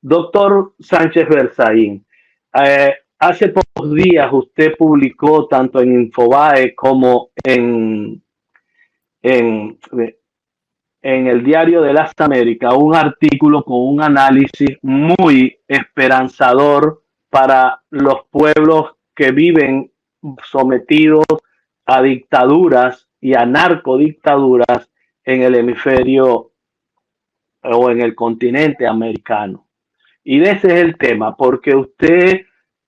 Doctor Sánchez Berzaín, hace pocos días usted publicó tanto en Infobae como en, en el Diario de las Américas un artículo con un análisis muy esperanzador para los pueblos que viven sometidos a dictaduras y a narcodictaduras en el hemisferio o en el continente americano. Y ese es el tema, porque usted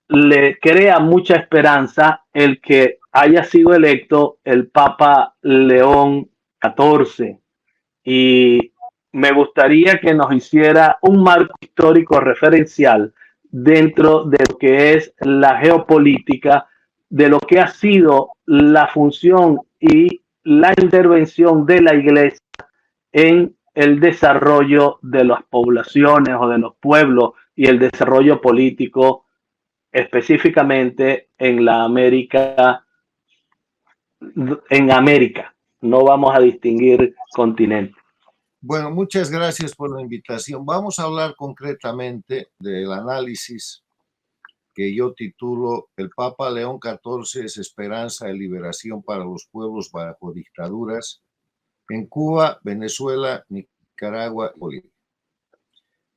le crea mucha esperanza el que haya sido electo el Papa León XIV. Y me gustaría que nos hiciera un marco histórico referencial dentro de lo que es la geopolítica, de lo que ha sido la función y la intervención de la Iglesia en el desarrollo de las poblaciones o de los pueblos y el desarrollo político específicamente en la América, en América. No vamos a distinguir continentes. Bueno, muchas gracias por la invitación. Vamos a hablar concretamente del análisis que yo titulo El Papa León XIV es esperanza de liberación para los pueblos bajo dictaduras en Cuba, Venezuela, Nicaragua y Bolivia.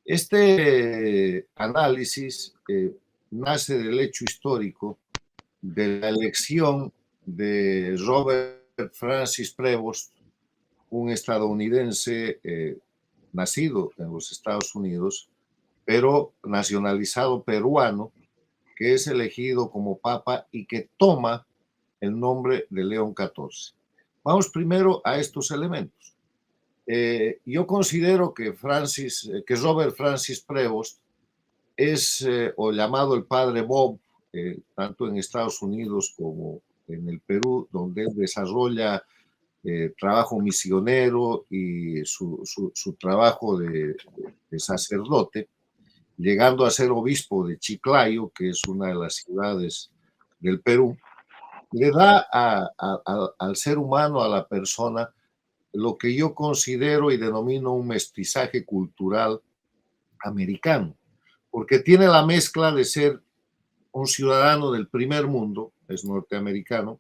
Este análisis nace del hecho histórico de la elección de Robert Francis Prevost, un estadounidense nacido en los Estados Unidos, pero nacionalizado peruano, que es elegido como papa y que toma el nombre de León XIV. Vamos primero a estos elementos. Yo considero que Robert Francis Prevost es o llamado el padre Bob, tanto en Estados Unidos como en el Perú, donde él desarrolla trabajo misionero y su trabajo de sacerdote, llegando a ser obispo de Chiclayo, que es una de las ciudades del Perú, le da al ser humano, a la persona, lo que yo considero y denomino un mestizaje cultural americano, porque tiene la mezcla de ser un ciudadano del primer mundo, es norteamericano,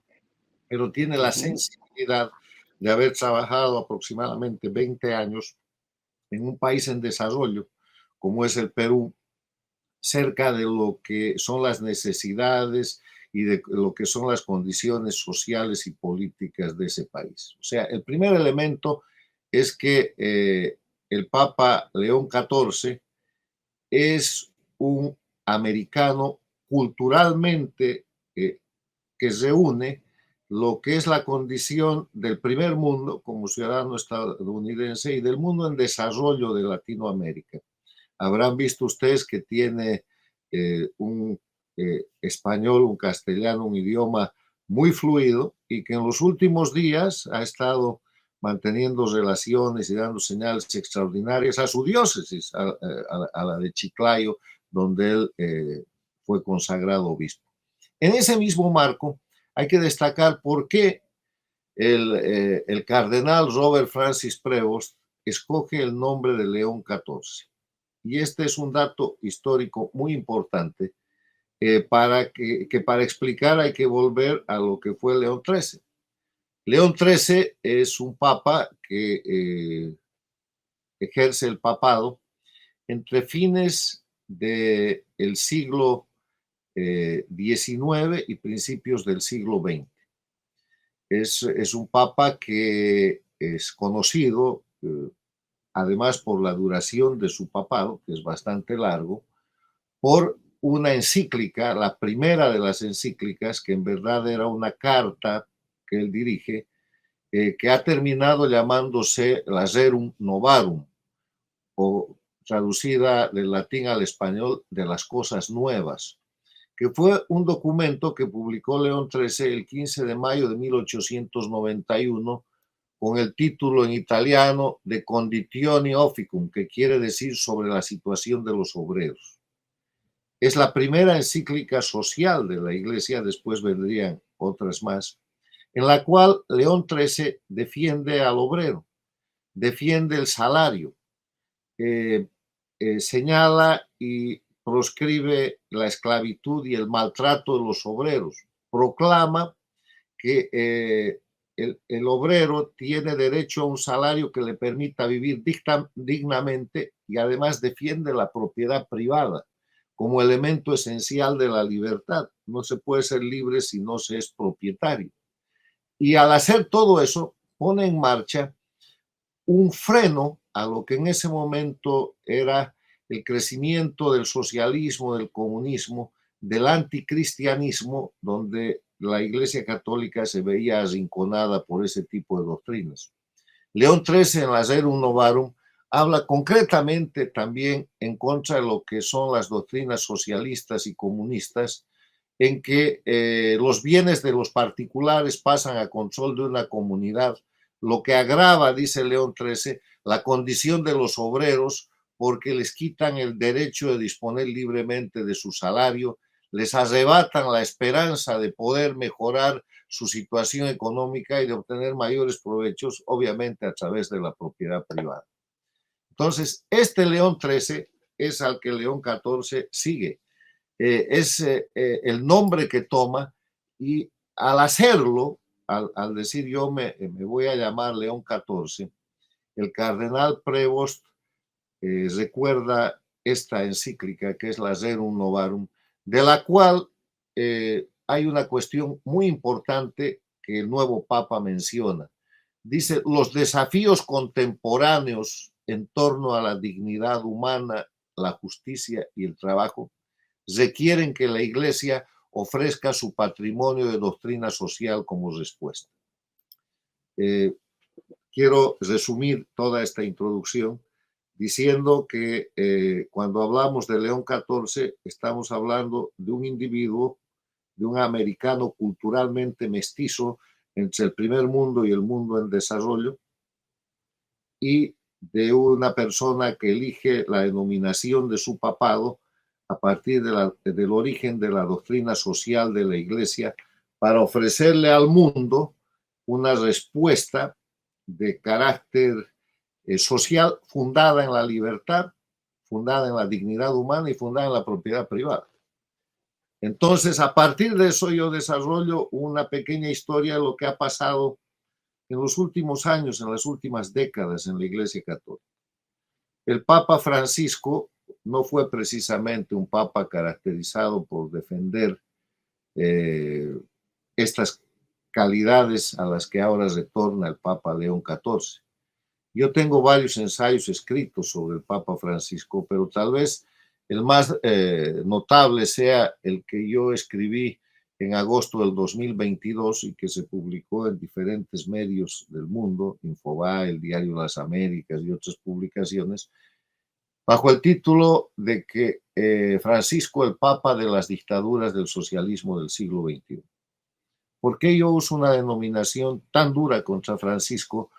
pero tiene la sensibilidad de haber trabajado aproximadamente 20 años en un país en desarrollo, como es el Perú, cerca de lo que son las necesidades y de lo que son las condiciones sociales y políticas de ese país. O sea, el primer elemento es que el Papa León XIV es un americano culturalmente que reúne lo que es la condición del primer mundo como ciudadano estadounidense y del mundo en desarrollo de Latinoamérica. Habrán visto ustedes que tiene un español, un castellano, un idioma muy fluido y que en los últimos días ha estado manteniendo relaciones y dando señales extraordinarias a su diócesis, a la de Chiclayo, donde él fue consagrado obispo. En ese mismo marco hay que destacar por qué el cardenal Robert Francis Prevost escoge el nombre de León XIV. Y este es un dato histórico muy importante para explicar hay que volver a lo que fue León XIII. León XIII es un papa que ejerce el papado entre fines del siglo XIX y principios del siglo XX. Es un papa que es conocido, además por la duración de su papado, que es bastante largo, por una encíclica, la primera de las encíclicas, que en verdad era una carta que él dirige, que ha terminado llamándose la Rerum Novarum, o traducida del latín al español, de las cosas nuevas, que fue un documento que publicó León XIII el 15 de mayo de 1891 con el título en italiano de Conditioni Officum, que quiere decir sobre la situación de los obreros. Es la primera encíclica social de la Iglesia, después vendrían otras más, en la cual León XIII defiende al obrero, defiende el salario, señala y proscribe la esclavitud y el maltrato de los obreros. Proclama que el obrero tiene derecho a un salario que le permita vivir dignamente y además defiende la propiedad privada como elemento esencial de la libertad. No se puede ser libre si no se es propietario. Y al hacer todo eso, pone en marcha un freno a lo que en ese momento era el crecimiento del socialismo, del comunismo, del anticristianismo, donde la Iglesia Católica se veía arrinconada por ese tipo de doctrinas. León XIII en la Rerum Novarum habla concretamente también en contra de lo que son las doctrinas socialistas y comunistas, en que los bienes de los particulares pasan a control de una comunidad, lo que agrava, dice León XIII, la condición de los obreros porque les quitan el derecho de disponer libremente de su salario, les arrebatan la esperanza de poder mejorar su situación económica y de obtener mayores provechos, obviamente a través de la propiedad privada. Entonces, este León XIII es al que León XIV sigue. Es el nombre que toma y al hacerlo, al decir yo me voy a llamar León XIV, el cardenal Prevost recuerda esta encíclica que es la Rerum Novarum, de la cual hay una cuestión muy importante que el nuevo Papa menciona. Dice, los desafíos contemporáneos en torno a la dignidad humana, la justicia y el trabajo requieren que la Iglesia ofrezca su patrimonio de doctrina social como respuesta. Quiero resumir toda esta introducción diciendo que cuando hablamos de León XIV estamos hablando de un individuo, de un americano culturalmente mestizo entre el primer mundo y el mundo en desarrollo, y de una persona que elige la denominación de su papado a partir del origen de la doctrina social de la Iglesia para ofrecerle al mundo una respuesta de carácter social fundada en la libertad, fundada en la dignidad humana y fundada en la propiedad privada. Entonces, a partir de eso yo desarrollo una pequeña historia de lo que ha pasado en los últimos años, en las últimas décadas en la Iglesia Católica. El Papa Francisco no fue precisamente un papa caracterizado por defender estas calidades a las que ahora retorna el Papa León XIV. Yo tengo varios ensayos escritos sobre el Papa Francisco, pero tal vez el más notable sea el que yo escribí en agosto del 2022 y que se publicó en diferentes medios del mundo, Infobae, el Diario Las Américas y otras publicaciones, bajo el título de que Francisco, el Papa de las dictaduras del socialismo del siglo XXI. ¿Por qué yo uso una denominación tan dura contra Francisco,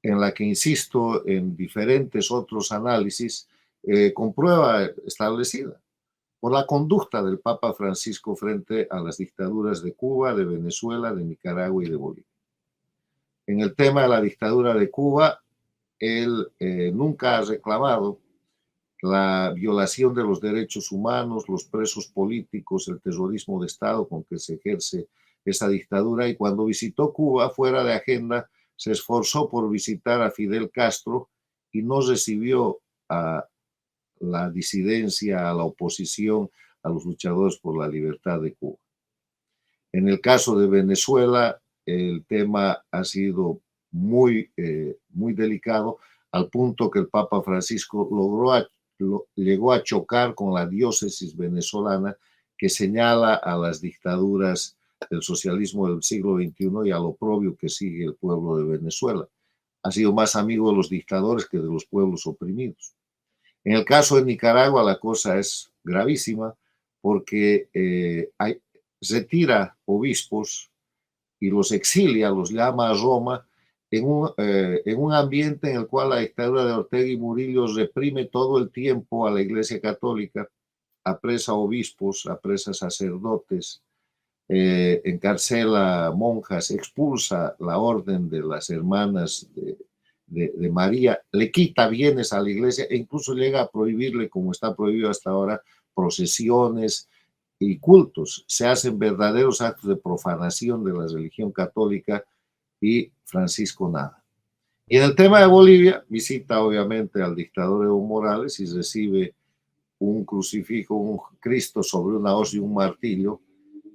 en la que insisto en diferentes otros análisis con prueba establecida? Por la conducta del Papa Francisco frente a las dictaduras de Cuba, de Venezuela, de Nicaragua y de Bolivia. En el tema de la dictadura de Cuba, él nunca ha reclamado la violación de los derechos humanos, los presos políticos, el terrorismo de Estado con que se ejerce esa dictadura, y cuando visitó Cuba fuera de agenda, se esforzó por visitar a Fidel Castro y no recibió a la disidencia, a la oposición, a los luchadores por la libertad de Cuba. En el caso de Venezuela, el tema ha sido muy delicado, al punto que el Papa Francisco llegó a chocar con la diócesis venezolana que señala a las dictaduras del socialismo del siglo XXI y a lo oprobio que sigue el pueblo de Venezuela. Ha sido más amigo de los dictadores que de los pueblos oprimidos. En el caso de Nicaragua la cosa es gravísima porque retira obispos y los exilia, los llama a Roma en un ambiente en el cual la dictadura de Ortega y Murillo reprime todo el tiempo a la Iglesia Católica, apresa obispos, apresa sacerdotes, encarcela monjas, expulsa la orden de las hermanas de María, le quita bienes a la iglesia e incluso llega a prohibirle, como está prohibido hasta ahora, procesiones y cultos. Se hacen verdaderos actos de profanación de la religión católica y Francisco nada. Y en el tema de Bolivia, visita obviamente al dictador Evo Morales y recibe un crucifijo, un Cristo sobre una hoz y un martillo,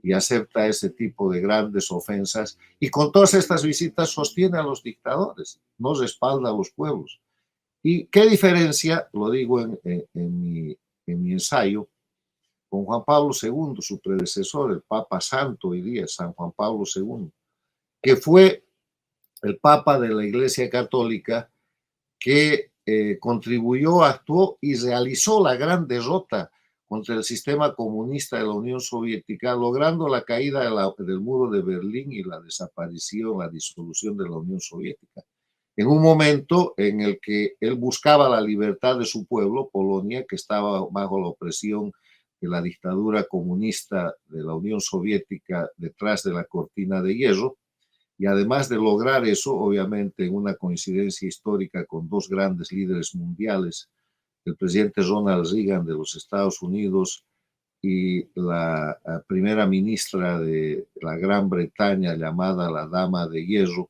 y acepta ese tipo de grandes ofensas. Y con todas estas visitas sostiene a los dictadores, no respalda a los pueblos. ¿Y qué diferencia? Lo digo en mi ensayo, con Juan Pablo II, su predecesor, el Papa Santo hoy día, San Juan Pablo II, que fue el Papa de la Iglesia Católica que contribuyó, actuó y realizó la gran derrota contra el sistema comunista de la Unión Soviética, logrando la caída del muro de Berlín y la desaparición, la disolución de la Unión Soviética. En un momento en el que él buscaba la libertad de su pueblo, Polonia, que estaba bajo la opresión de la dictadura comunista de la Unión Soviética detrás de la cortina de hierro, y además de lograr eso, obviamente en una coincidencia histórica con dos grandes líderes mundiales, el presidente Ronald Reagan de los Estados Unidos y la primera ministra de la Gran Bretaña llamada la Dama de Hierro,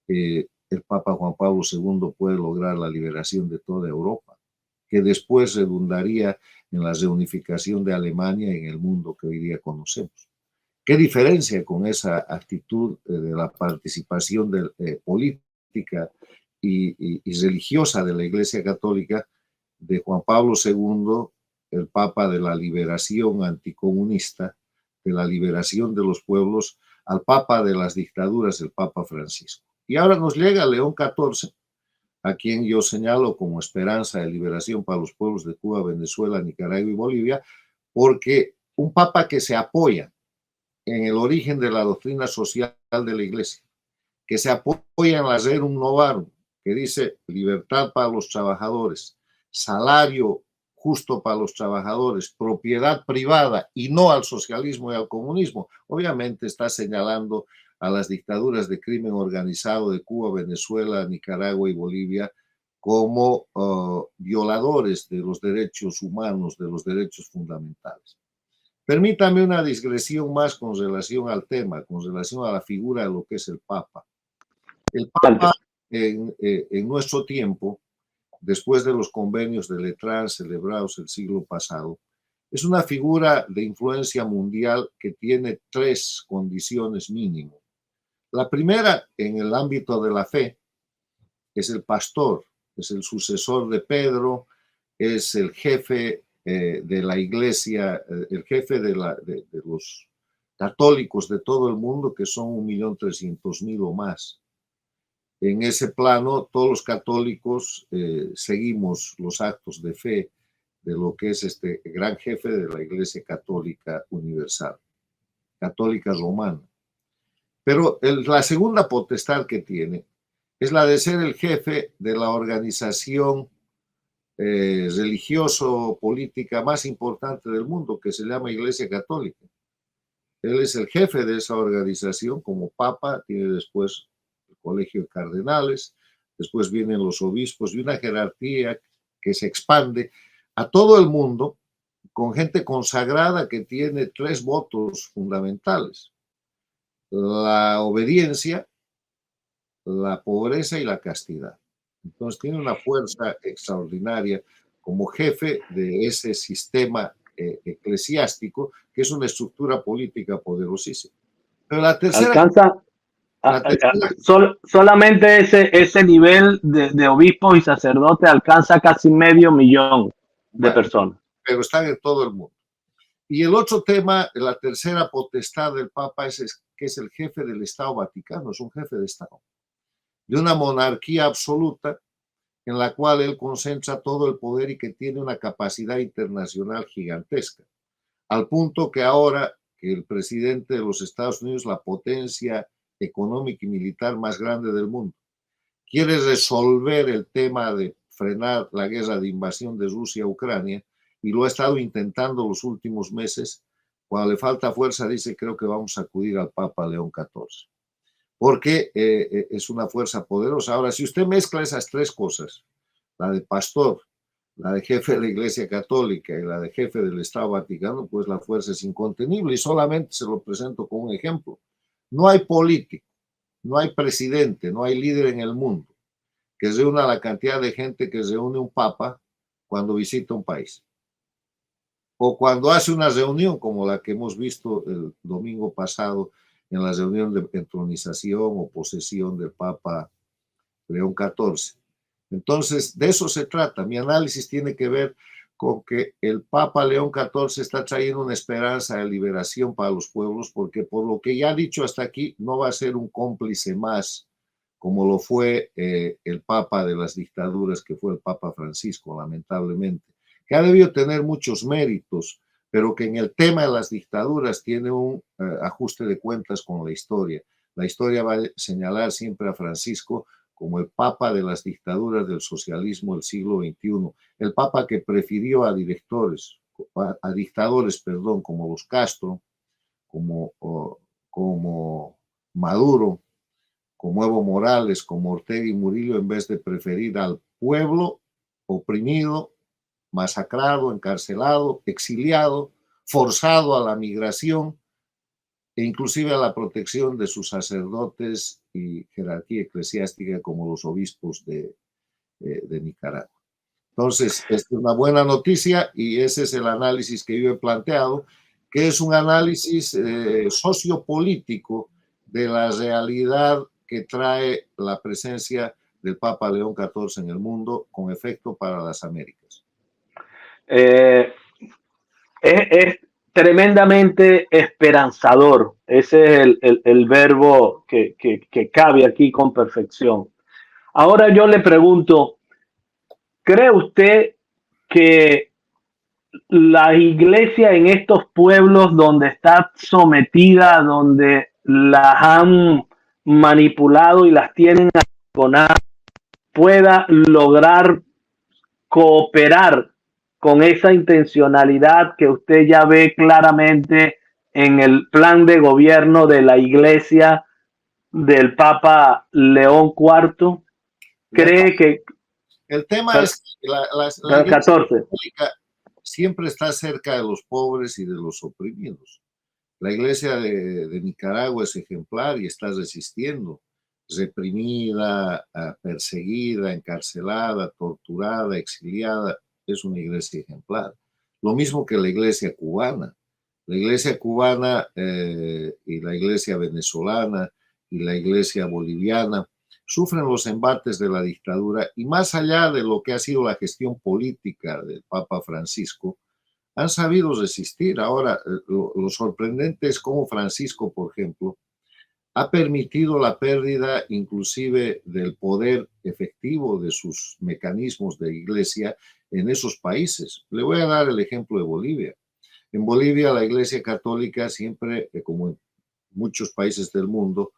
el Papa Juan Pablo II puede lograr la liberación de toda Europa, que después redundaría en la reunificación de Alemania en el mundo que hoy día conocemos. ¿Qué diferencia con esa actitud de la participación política y religiosa de la Iglesia Católica de Juan Pablo II, el Papa de la liberación anticomunista, de la liberación de los pueblos, al Papa de las dictaduras, el Papa Francisco? Y ahora nos llega León XIV, a quien yo señalo como esperanza de liberación para los pueblos de Cuba, Venezuela, Nicaragua y Bolivia, porque un Papa que se apoya en el origen de la doctrina social de la Iglesia, que se apoya en la Rerum Novarum, que dice libertad para los trabajadores, salario justo para los trabajadores, propiedad privada y no al socialismo y al comunismo. Obviamente está señalando a las dictaduras de crimen organizado de Cuba, Venezuela, Nicaragua y Bolivia como violadores de los derechos humanos, de los derechos fundamentales. Permítame una digresión más con relación al tema, con relación a la figura de lo que es el Papa. El Papa en nuestro tiempo, después de los convenios de Letrán celebrados el siglo pasado, es una figura de influencia mundial que tiene tres condiciones mínimas. La primera, en el ámbito de la fe, es el pastor, es el sucesor de Pedro, es el jefe de la iglesia, el jefe de los católicos de todo el mundo, que son 1.300.000 o más. En ese plano, todos los católicos seguimos los actos de fe de lo que es este gran jefe de la Iglesia Católica Universal, católica romana. Pero la segunda potestad que tiene es la de ser el jefe de la organización religioso-política más importante del mundo, que se llama Iglesia Católica. Él es el jefe de esa organización como papa, tiene después el colegio de cardenales, después vienen los obispos y una jerarquía que se expande a todo el mundo con gente consagrada que tiene tres votos fundamentales: la obediencia, la pobreza y la castidad. Entonces tiene una fuerza extraordinaria como jefe de ese sistema eclesiástico, que es una estructura política poderosísima. Pero la tercera... Solamente ese nivel de obispos y sacerdotes alcanza casi 500.000 de personas. Pero están en todo el mundo. Y el otro tema, la tercera potestad del Papa es que es el jefe del Estado Vaticano, es un jefe de Estado, de una monarquía absoluta en la cual él concentra todo el poder y que tiene una capacidad internacional gigantesca, al punto que ahora que el presidente de los Estados Unidos, la potencia económica y militar más grande del mundo, quiere resolver el tema de frenar la guerra de invasión de Rusia a Ucrania, y lo ha estado intentando los últimos meses. Cuando le falta fuerza dice, creo que vamos a acudir al Papa León XIV. porque es una fuerza poderosa. Ahora, si usted mezcla esas tres cosas, la de pastor, la de jefe de la Iglesia Católica y la de jefe del Estado Vaticano, pues la fuerza es incontenible, y solamente se lo presento como un ejemplo. No hay político, no hay presidente, no hay líder en el mundo que reúna la cantidad de gente que reúne un papa cuando visita un país. O cuando hace una reunión como la que hemos visto el domingo pasado en la reunión de entronización o posesión del Papa León XIV. Entonces, de eso se trata. Mi análisis tiene que ver con que el Papa León XIV está trayendo una esperanza de liberación para los pueblos, porque por lo que ya ha dicho hasta aquí, no va a ser un cómplice más, como lo fue el Papa de las dictaduras, que fue el Papa Francisco, lamentablemente, que ha debido tener muchos méritos, pero que en el tema de las dictaduras tiene un ajuste de cuentas con la historia. La historia va a señalar siempre a Francisco como el papa de las dictaduras del socialismo del siglo XXI, el papa que prefirió a dictadores, como los Castro, como Maduro, como Evo Morales, como Ortega y Murillo, en vez de preferir al pueblo oprimido, masacrado, encarcelado, exiliado, forzado a la migración e inclusive a la protección de sus sacerdotes y jerarquía eclesiástica como los obispos de Nicaragua. Entonces, esta es una buena noticia y ese es el análisis que yo he planteado, que es un análisis sociopolítico de la realidad que trae la presencia del Papa León XIV en el mundo con efecto para las Américas. Es tremendamente esperanzador. Ese es el verbo que cabe aquí con perfección. Ahora yo le pregunto, ¿cree usted que la iglesia en estos pueblos donde está sometida, donde las han manipulado y las tienen arrinconadas, pueda lograr cooperar con esa intencionalidad que usted ya ve claramente en el plan de gobierno de la iglesia del Papa León IV? ¿Cree que el tema es que la iglesia 14 católica siempre está cerca de los pobres y de los oprimidos? La iglesia de Nicaragua es ejemplar y está resistiendo, reprimida, perseguida, encarcelada, torturada, exiliada. Es una iglesia ejemplar. Lo mismo que la iglesia cubana. La iglesia cubana y la iglesia venezolana y la iglesia boliviana sufren los embates de la dictadura, y más allá de lo que ha sido la gestión política del Papa Francisco, han sabido resistir. Ahora, lo sorprendente es cómo Francisco, por ejemplo, ha permitido la pérdida inclusive del poder efectivo de sus mecanismos de iglesia en esos países. Le voy a dar el ejemplo de Bolivia. En Bolivia la iglesia católica siempre, como en muchos países del mundo,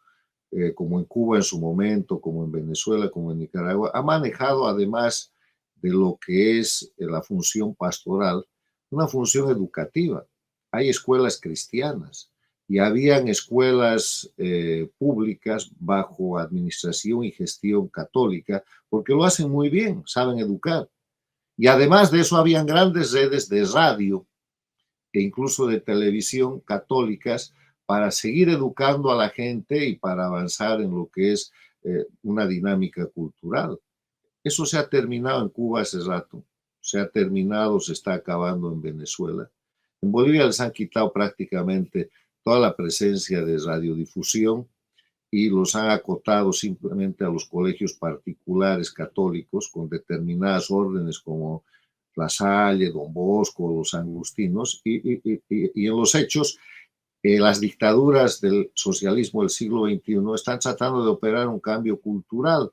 como en Cuba en su momento, como en Venezuela, como en Nicaragua, ha manejado, además de lo que es la función pastoral, una función educativa. Hay escuelas cristianas y habían escuelas públicas bajo administración y gestión católica, porque lo hacen muy bien, saben educar. Y además de eso habían grandes redes de radio e incluso de televisión católicas para seguir educando a la gente y para avanzar en lo que es una dinámica cultural. Eso se ha terminado en Cuba hace rato, se ha terminado, se está acabando en Venezuela. En Bolivia les han quitado prácticamente toda la presencia de radiodifusión y los han acotado simplemente a los colegios particulares católicos con determinadas órdenes como La Salle, Don Bosco, los agustinos, y en los hechos las dictaduras del socialismo del siglo XXI están tratando de operar un cambio cultural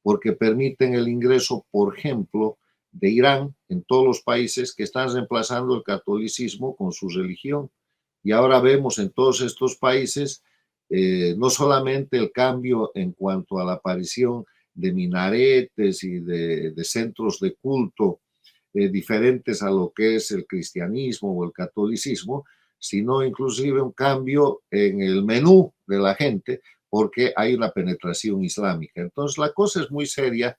porque permiten el ingreso, por ejemplo, de Irán en todos los países que están reemplazando el catolicismo con su religión. Y ahora vemos en todos estos países no solamente el cambio en cuanto a la aparición de minaretes y de centros de culto diferentes a lo que es el cristianismo o el catolicismo, sino inclusive un cambio en el menú de la gente, porque hay una penetración islámica. Entonces la cosa es muy seria.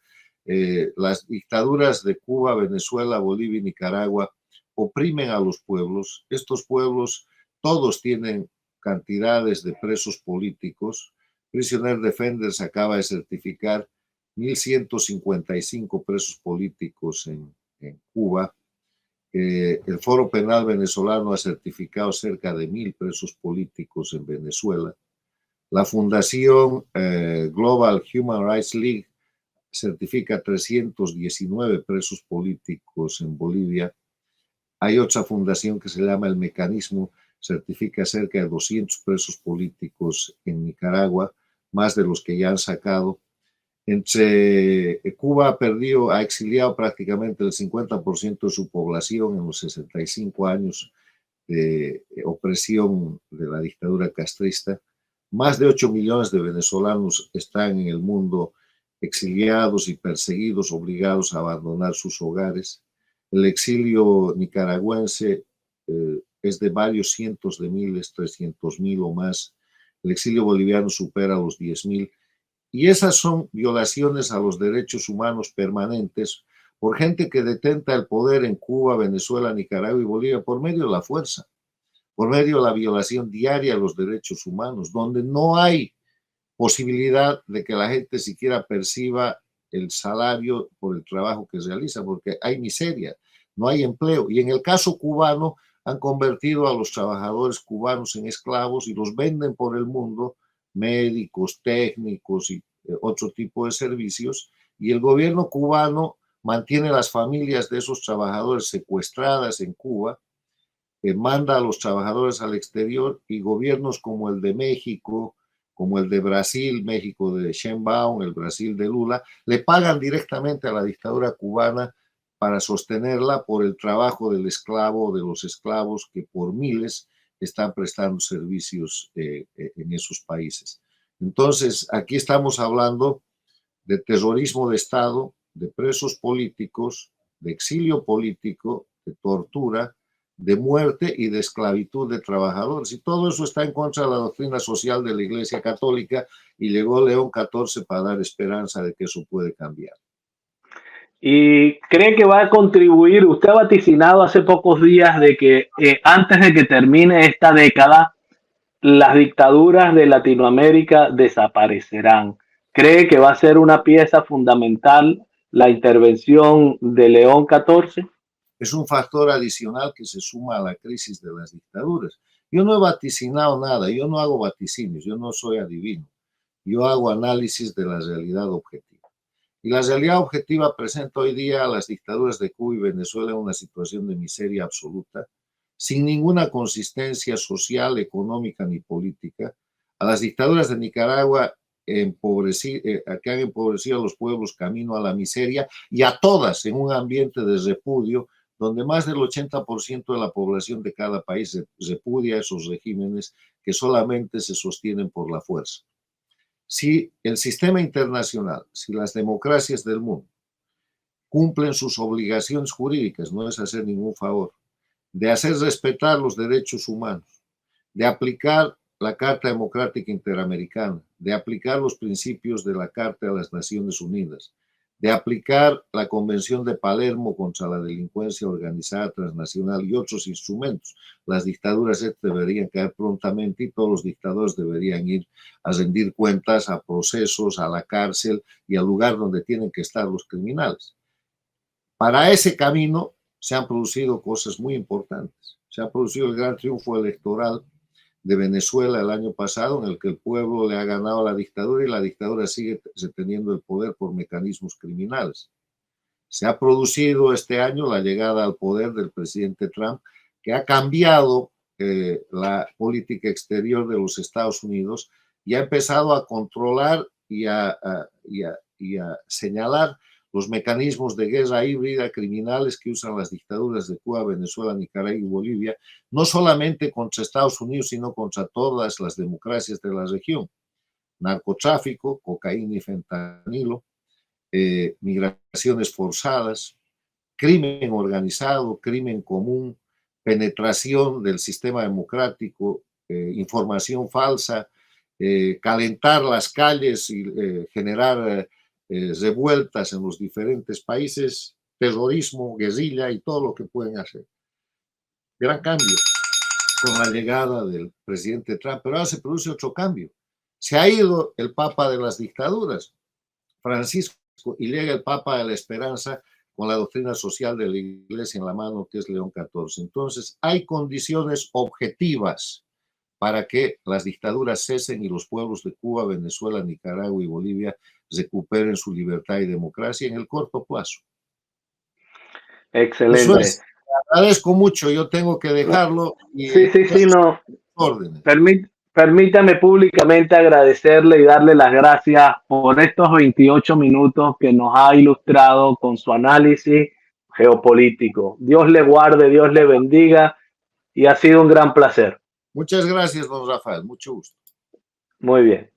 Las dictaduras de Cuba, Venezuela, Bolivia y Nicaragua oprimen a los pueblos. Estos pueblos todos tienen cantidades de presos políticos. Prisoner Defenders acaba de certificar 1.155 presos políticos en Cuba. El Foro Penal venezolano ha certificado cerca de 1.000 presos políticos en Venezuela. La Fundación Global Human Rights League certifica 319 presos políticos en Bolivia. Hay otra fundación que se llama El Mecanismo, certifica cerca de 200 presos políticos en Nicaragua, más de los que ya han sacado. Cuba ha exiliado prácticamente el 50% de su población en los 65 años de opresión de la dictadura castrista. Más de 8 millones de venezolanos están en el mundo exiliados y perseguidos, obligados a abandonar sus hogares. El exilio nicaragüense es de varios cientos de miles, 300.000 o más. El exilio boliviano supera los 10.000. Y esas son violaciones a los derechos humanos permanentes por gente que detenta el poder en Cuba, Venezuela, Nicaragua y Bolivia por medio de la fuerza, por medio de la violación diaria de los derechos humanos, donde no hay posibilidad de que la gente siquiera perciba el salario por el trabajo que realiza, porque hay miseria, no hay empleo. Y en el caso cubano, han convertido a los trabajadores cubanos en esclavos y los venden por el mundo, médicos, técnicos y otro tipo de servicios, y el gobierno cubano mantiene las familias de esos trabajadores secuestradas en Cuba, manda a los trabajadores al exterior, y gobiernos como el de México, como el de Brasil, México de Sheinbaum, el Brasil de Lula, le pagan directamente a la dictadura cubana para sostenerla por el trabajo del esclavo, de los esclavos que por miles están prestando servicios en esos países. Entonces, aquí estamos hablando de terrorismo de Estado, de presos políticos, de exilio político, de tortura, de muerte y de esclavitud de trabajadores. Y todo eso está en contra de la doctrina social de la Iglesia Católica, y llegó León XIV para dar esperanza de que eso puede cambiar. ¿Y cree que va a contribuir? Usted ha vaticinado hace pocos días de que antes de que termine esta década, las dictaduras de Latinoamérica desaparecerán. ¿Cree que va a ser una pieza fundamental la intervención de León XIV? Es un factor adicional que se suma a la crisis de las dictaduras. Yo no he vaticinado nada, yo no hago vaticinios, yo no soy adivino. Yo hago análisis de la realidad objetiva. Y la realidad objetiva presenta hoy día a las dictaduras de Cuba y Venezuela en una situación de miseria absoluta, sin ninguna consistencia social, económica ni política. A las dictaduras de Nicaragua que han empobrecido a los pueblos camino a la miseria, y a todas en un ambiente de repudio, donde más del 80% de la población de cada país repudia esos regímenes que solamente se sostienen por la fuerza. Si el sistema internacional, si las democracias del mundo cumplen sus obligaciones jurídicas, no es hacer ningún favor, de hacer respetar los derechos humanos, de aplicar la Carta Democrática Interamericana, de aplicar los principios de la Carta de las Naciones Unidas, de aplicar la Convención de Palermo contra la delincuencia organizada transnacional y otros instrumentos. Las dictaduras deberían caer prontamente, y todos los dictadores deberían ir a rendir cuentas, a procesos, a la cárcel y al lugar donde tienen que estar los criminales. Para ese camino se han producido cosas muy importantes. Se ha producido el gran triunfo electoral de Venezuela el año pasado, en el que el pueblo le ha ganado a la dictadura y la dictadura sigue reteniendo el poder por mecanismos criminales. Se ha producido este año la llegada al poder del presidente Trump, que ha cambiado la política exterior de los Estados Unidos y ha empezado a controlar y a señalar los mecanismos de guerra híbrida criminales que usan las dictaduras de Cuba, Venezuela, Nicaragua y Bolivia, no solamente contra Estados Unidos, sino contra todas las democracias de la región. Narcotráfico, cocaína y fentanilo, migraciones forzadas, crimen organizado, crimen común, penetración del sistema democrático, información falsa, calentar las calles y generar revueltas en los diferentes países, terrorismo, guerrilla y todo lo que pueden hacer. Gran cambio con la llegada del presidente Trump, pero ahora se produce otro cambio. Se ha ido el papa de las dictaduras, Francisco, y llega el papa de la esperanza con la doctrina social de la Iglesia en la mano, que es León XIV. Entonces, hay condiciones objetivas para que las dictaduras cesen y los pueblos de Cuba, Venezuela, Nicaragua y Bolivia recuperen su libertad y democracia en el corto plazo. Excelente. Eso es. Agradezco mucho, yo tengo que dejarlo. Y sí, no. Órdenes. Permítame públicamente agradecerle y darle las gracias por estos 28 minutos que nos ha ilustrado con su análisis geopolítico. Dios le guarde, Dios le bendiga y ha sido un gran placer. Muchas gracias, don Rafael. Mucho gusto. Muy bien.